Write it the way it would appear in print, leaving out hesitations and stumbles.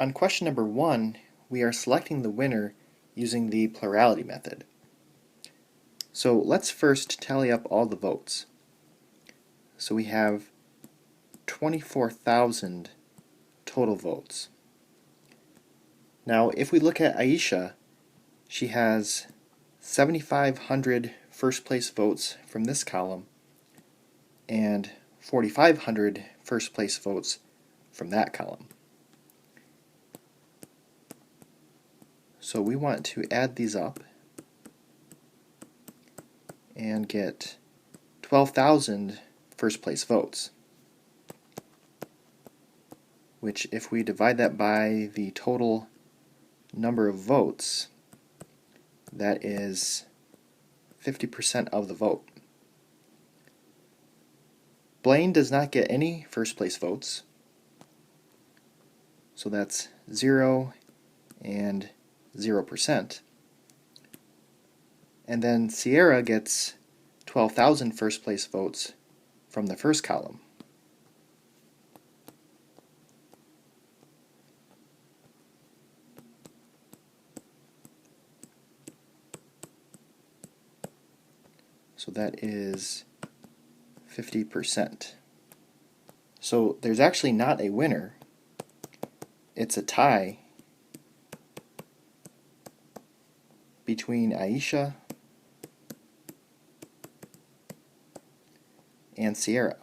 On question number 1, we are selecting the winner using the plurality method. So let's first tally up all the votes. So we have 24,000 total votes. Now if we look at Aisha, she has 7,500 first place votes from this column and 4,500 first place votes from that column. So we want to add these up and get 12,000 first place votes, which if we divide that by the total number of votes, that is 50% of the vote. Blaine does not get any first place votes, so that's 0 and 0%. And then Sierra gets 12,000 first place votes from the first column. So that is 50%. So there's actually not a winner. It's a tie between Aisha and Sierra.